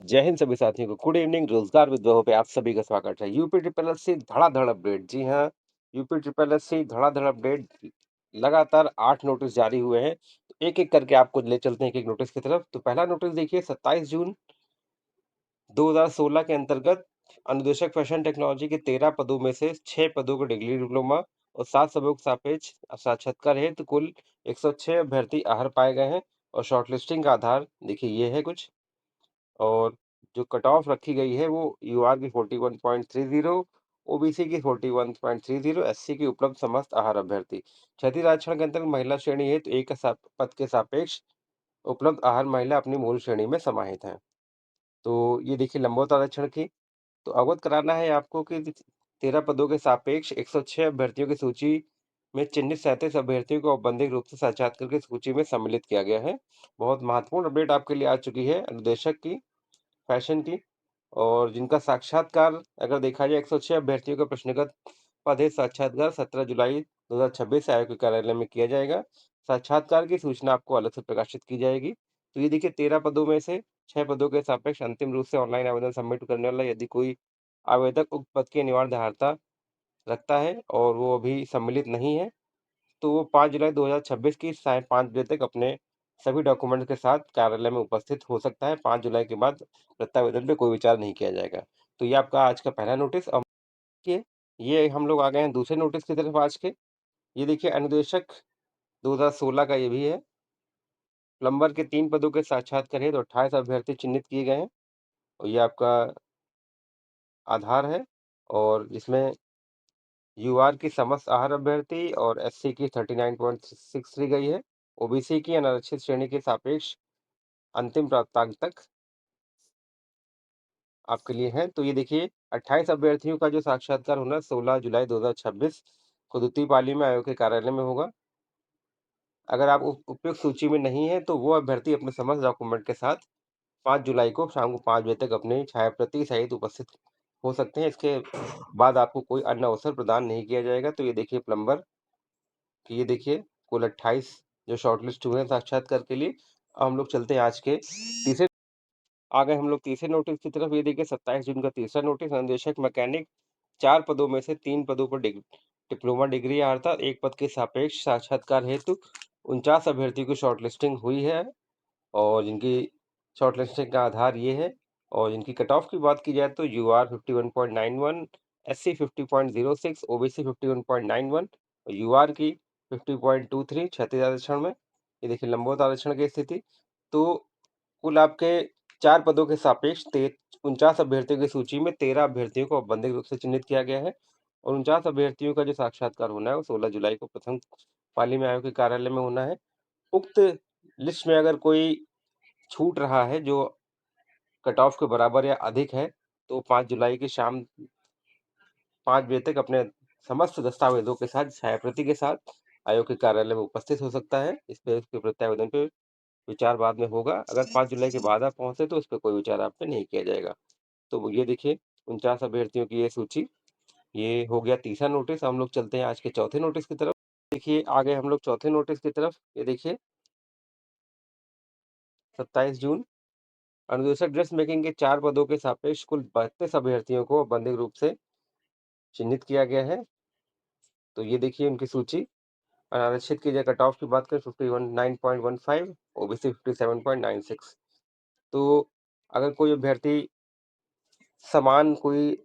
जय हिंद सभी साथियों को। Good evening. रोजगार विद्रोह पे आप सभी का स्वागत है। यूपी ट्रिपल एससी धड़ाधड़ अपडेट। जी हाँ, यूपी ट्रिपल एससी धड़ाधड़ अपडेट। लगातार 8 नोटिस जारी हुए हैं। तो एक-एक करके आपको ले चलते हैं एक-एक नोटिस की तरफ। तो पहला नोटिस देखिए 27 जून 2016 के अंतर्गत अनुदेशक फैशन टेक्नोलॉजी के 13 पदों में से 6 पदों को डिग्री डिप्लोमा और 7 पदों के सापेक्ष साक्षात्कार हेतु कुल 106 अभ्यर्थी आहर पाए गए हैं। और शॉर्टलिस्टिंग का आधार देखिए ये है कुछ। और जो कट ऑफ रखी गई है वो यूआर की 41.30, ओबीसी की 41.30, एससी की उपलब्ध समस्त आहार अभ्यर्थी। क्षतिरक्षण आरक्षण के अंतर्गत महिला श्रेणी हेतु एक पद के सापेक्ष उपलब्ध आहार महिला अपनी मूल श्रेणी में समाहित है। तो ये देखिए लंबवत आरक्षण की। तो अवगत कराना है आपको कि 13 पदों के सापेक्ष 106 अभ्यर्थियों की सूची में चिन्हित 37 अभ्यर्थियों को औपबंधिक रूप से साक्षात्कार की सूची में सम्मिलित किया गया है। बहुत महत्वपूर्ण अपडेट आपके लिए आ चुकी है अनुदेशक की फैशन की। और जिनका साक्षात्कार अगर देखा जाए 106 अभ्यर्थियों का प्रश्नगत पद है। साक्षात्कार 17 जुलाई 2026 से आयोग के कार्यालय में किया जाएगा। साक्षात्कार की सूचना आपको अलग से प्रकाशित की जाएगी। तो ये देखिए 13 पदों में से 6 पदों के सापेक्ष अंतिम रूप से ऑनलाइन आवेदन सबमिट करने वाला यदि कोई आवेदक उक्त पद की अनिवार्य अर्हता रखता है और वो अभी सम्मिलित नहीं है, तो वो 5 जुलाई 2026 की सायं 5 बजे तक अपने सभी डॉक्यूमेंट के साथ कार्यालय में उपस्थित हो सकता है। 5 जुलाई के बाद प्रत्यावेदन पे कोई विचार नहीं किया जाएगा। तो ये आपका आज का पहला नोटिस। अब देखिए, ये हम लोग आ गए हैं दूसरे नोटिस की तरफ आज के। ये देखिए अनुदेशक 2016 का ये भी है। प्लम्बर के 3 पदों के साक्षात्कार हेतु 28 अभ्यर्थी चिन्हित किए गए हैं। और ये आपका आधार है। और इसमें यूआर की समस्त आहार अभ्यर्थी और एससी की 39.63 गई है। ओबीसी की अनारक्षित श्रेणी के सापेक्ष अंतिम प्राप्तांक तक आपके लिए है। तो ये देखिए 28 अभ्यर्थियों का जो साक्षात्कार होना 16 जुलाई 2026 को द्वितीय पाली में आयोग के कार्यालय में होगा। अगर आप उपयुक्त सूची में नहीं है तो वो अभ्यर्थी अपने समस्त डॉक्यूमेंट के साथ 5 जुलाई को शाम को 5 बजे तक अपनी छायाप्रति सहित उपस्थित हो सकते हैं। इसके बाद आपको कोई अन्य अवसर प्रदान नहीं किया जाएगा। तो ये देखिए प्लम्बर की ये देखिए कुल 28 जो शॉर्टलिस्ट हुए हैं साक्षात्कार के लिए। अब हम लोग चलते हैं आज के तीसरे आ गए हम लोग तीसरे नोटिस की तरफ। ये देखिए 27 जून का तीसरा नोटिस। अनुदेशक मैकेनिक 4 पदों में से 3 पदों पर डिप्लोमा डिग्री अर्थात 1 पद के सापेक्ष साक्षात्कार हेतु 49 अभ्यर्थियों की शॉर्टलिस्टिंग हुई है। और जिनकी शॉर्टलिस्टिंग का आधार ये है। और इनकी कट ऑफ की बात की जाए तो यूआर 51.91, एससी 50.06, ओबीसी 51.91 और यूआर की 50.23 क्षैतिज आरक्षण में। ये देखिए लंबवत आरक्षण की स्थिति। तो कुल आपके 4 पदों के सापेक्ष 49 अभ्यर्थियों की सूची में 13 अभ्यर्थियों को औपबंधिक रूप से चिन्हित किया गया है। और 49 अभ्यर्थियों का जो साक्षात्कार होना है वो 16 जुलाई को प्रथम पाली में आयोग के कार्यालय में होना है। उक्त लिस्ट में अगर कोई छूट रहा है जो कट ऑफ के बराबर या अधिक है, तो 5 जुलाई की शाम 5 बजे तक अपने समस्त दस्तावेजों के साथ छायाप्रति के साथ आयोग के कार्यालय में उपस्थित हो सकता है। इस पे उसके प्रत्यावेदन पे विचार बाद में होगा। अगर 5 जुलाई के बाद आप पहुँचे तो इस पे कोई विचार आप पे नहीं किया जाएगा। तो ये देखिए 49 अभ्यर्थियों की ये सूची। ये हो गया तीसरा नोटिस। हम लोग चलते हैं आज के चौथे नोटिस की तरफ। देखिए आ गए हम लोग चौथे नोटिस की तरफ। ये देखिए 27 जून अनुदेशक ड्रेस मेकिंग के 4 पदों के सापेक्ष कुल 32 अभ्यर्थियों को औपबंधिक रूप से चिन्हित किया गया है। तो ये देखिए उनकी सूची। अनारक्षित की कट ऑफ की बात करें 59.15, ओबीसी 57.96। तो अगर कोई अभ्यर्थी समान कोई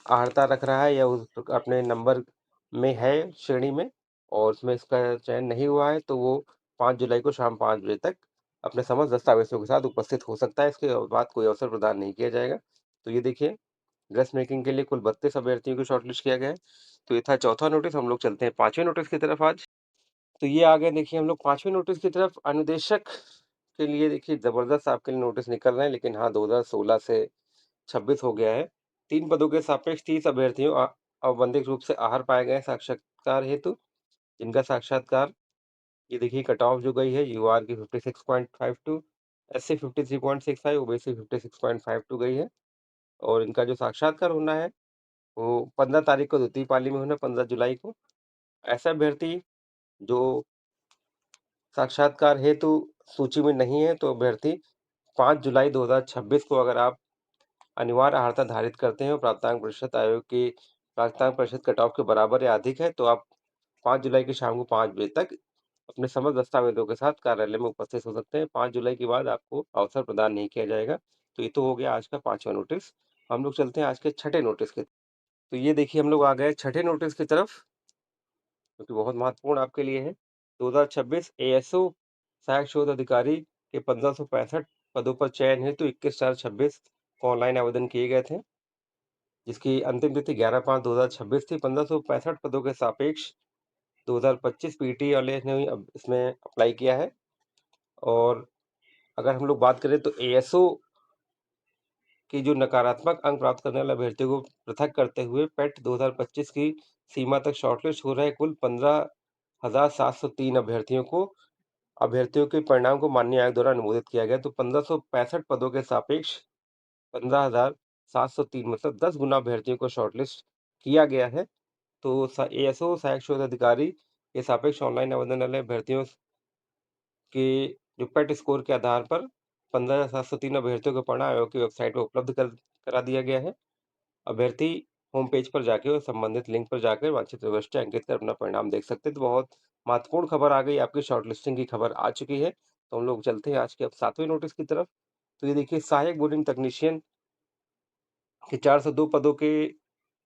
अर्हता रख रहा है या उस अपने नंबर में है श्रेणी में और उसमें इसका चयन नहीं हुआ है, तो वो 5 जुलाई को शाम 5 बजे तक अपने समस्त दस्तावेजों के साथ उपस्थित हो सकता है। इसके बाद कोई अवसर प्रदान नहीं किया जाएगा। तो ये देखिए ड्रेस मेकिंग के लिए कुल 32 अभ्यर्थियों को शॉर्टलिस्ट किया गया है। तो ये था चौथा नोटिस। हम लोग चलते हैं 5वें नोटिस की तरफ आज। तो ये आ गए देखिए हम लोग 5वें नोटिस की तरफ। अनुदेशक के लिए देखिए ज़बरदस्त आपके लिए नोटिस निकल रहे हैं, लेकिन हाँ 2016 से 26 हो गया है। 3 पदों के सापेक्ष 30 अभ्यर्थियों औपबंधिक रूप से आहर पाए गए साक्षात्कार हेतु। जिनका साक्षात्कार ये देखिए कट ऑफ जो गई है यूआर की 56.52, एससी 53.65, ओबीसी 56.52 गई है। और इनका जो साक्षात्कार होना है वो 15 तारीख को द्वितीय पाली में होना है, 15 जुलाई को। ऐसा अभ्यर्थी जो साक्षात्कार हेतु सूची में नहीं है तो अभ्यर्थी 5 जुलाई 2026 को अगर आप अनिवार्य अर्हता धारित करते हैं और प्राप्तांक प्रतिशत आयोग की प्राप्तांक प्रतिशत कट-ऑफ के बराबर या अधिक है, तो आप 5 जुलाई की शाम को 5 बजे तक अपने समस्त दस्तावेज़ों के साथ कार्यालय में उपस्थित हो सकते हैं। 5 जुलाई के बाद आपको अवसर प्रदान नहीं किया जाएगा। तो ये तो हो गया आज का 5वां नोटिस। हम लोग चलते हैं आज के छठे नोटिस की। तो ये देखिए हम लोग आ गए छठे नोटिस की तरफ, जो कि बहुत महत्वपूर्ण आपके लिए है। 2026 एएसओ सहायक शोध अधिकारी के 1565 पदों पर चयन हेतु 21/4/26 को ऑनलाइन आवेदन किए गए थे, जिसकी अंतिम तिथि 11/5/2026 थी। 1565 पदों के सापेक्ष 2025 पीटी वाले ने भी अब इसमें अप्लाई किया है। और अगर हम लोग बात करें तो एएसओ की जो नकारात्मक अंक प्राप्त करने वाले अभ्यर्थियों को पृथक करते हुए पेट 2025 की सीमा तक शॉर्टलिस्ट हो रहे कुल 15,703 अभ्यर्थियों के परिणाम को माननीय आयोग द्वारा अनुमोदित किया गया। तो 1565 पदों के सापेक्ष 15,703 मतलब 10 गुना अभ्यर्थियों को शॉर्टलिस्ट किया गया है। तो एएसओ सहायक शोध अधिकारी के सापेक्ष ऑनलाइन आवेदन वाले अभ्यर्थियों के जो पेट स्कोर के आधार पर 15,703 अभ्यर्थियों का परिणाम आयोग की वेबसाइट पर उपलब्ध करा दिया गया है। अभ्यर्थी होम पेज पर जाके और संबंधित लिंक पर जाकर वांछित प्रविष्टि अंकित कर अपना परिणाम देख सकते हैं। तो बहुत महत्वपूर्ण खबर आ गई, आपकी शॉर्टलिस्टिंग की खबर आ चुकी है। तो हम लोग चलते हैं आज के अब 7वें नोटिस की तरफ। तो ये देखिए सहायक बोर्डिंग तकनीशियन के 402 पदों के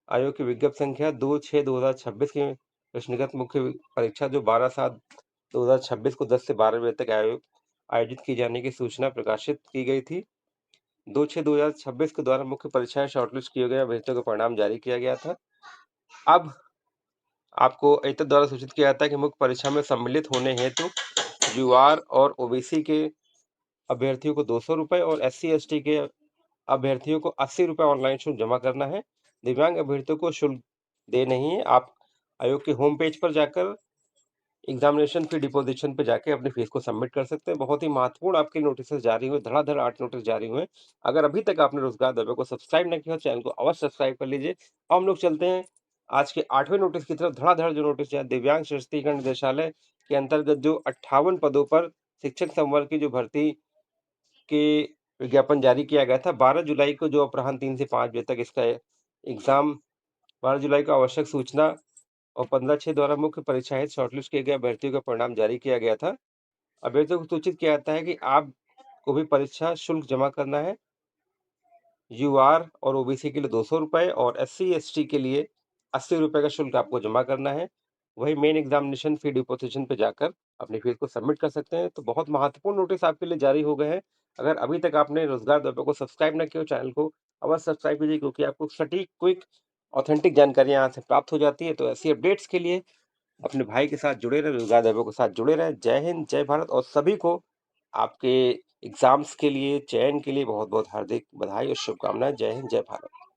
आयोग की विज्ञप्ति संख्या 2/6/2026 की प्रश्नगत मुख्य परीक्षा जो 12/7/2026 को 10 से 12 बजे तक आयोजित की जाने की सूचना प्रकाशित की गई थी। 2/6/2026 के द्वारा मुख्य परीक्षाएं शॉर्टलिस्ट किए गए अभ्यर्थियों का परिणाम जारी किया गया था। अब आपको एतद द्वारा सूचित किया जाता है कि मुख्य परीक्षा में सम्मिलित होने हेतु यूआर और ओबीसी के अभ्यर्थियों को 200 रुपए और SC/ST के अभ्यर्थियों को 80 रुपए ऑनलाइन शुल्क जमा करना है। दिव्यांग अभ्यर्थियों को शुल्क दे नहीं है। आप आयोग के होम पेज पर जाकर एग्जामिनेशन फी डिपोजिशन पे जाके अपनी फीस को सबमिट कर सकते हैं। बहुत ही महत्वपूर्ण आपके नोटिस जारी हुए, धड़ाधड़ 8 नोटिस जारी हुए। अगर अभी तक आपने रोजगार दर्पण को सब्सक्राइब नहीं किया, चैनल को अवश्य सब्सक्राइब कर लीजिए। अब हम लोग चलते हैं आज के 8वें नोटिस की तरफ। धड़ाधड़ जो नोटिस है, दिव्यांग सशक्तिकरण निदेशालय के अंतर्गत जो 58 पदों पर शिक्षक संवर्ग की जो भर्ती के विज्ञापन जारी किया गया था। 12 जुलाई को जो अपराह्न 3 से 5 बजे तक इसका एग्जाम 12 जुलाई को आवश्यक सूचना और 15/6 द्वारा मुख्य परीक्षा हेतु शॉर्टलिस्ट किए गए अभ्यर्थियों का परिणाम जारी किया गया था। अभ्यर्थियों को सूचित किया जाता है कि आपको भी परीक्षा शुल्क जमा करना है। यूआर और ओबीसी के लिए 200 रुपए और SC/ST के लिए 80 रुपए का शुल्क आपको जमा करना है। वही मेन एग्जामिनेशन फी डिपोजिशन पे जाकर अपनी फीस को सबमिट कर सकते हैं। तो बहुत महत्वपूर्ण नोटिस आपके लिए जारी हो गए हैं। अगर अभी तक आपने रोजगार दर्पण को सब्सक्राइब ना किया हो, चैनल को अवश्य सब्सक्राइब कीजिए, क्योंकि आपको सटीक, क्विक, ऑथेंटिक जानकारियां यहाँ से प्राप्त हो जाती है। तो ऐसी अपडेट्स के लिए अपने भाई के साथ जुड़े रहें, रोजगार दर्पण के साथ जुड़े रहें। जय हिंद, जय भारत। और सभी को आपके एग्जाम्स के लिए, चयन के लिए बहुत बहुत हार्दिक बधाई और शुभकामनाएं। जय हिंद, जय भारत।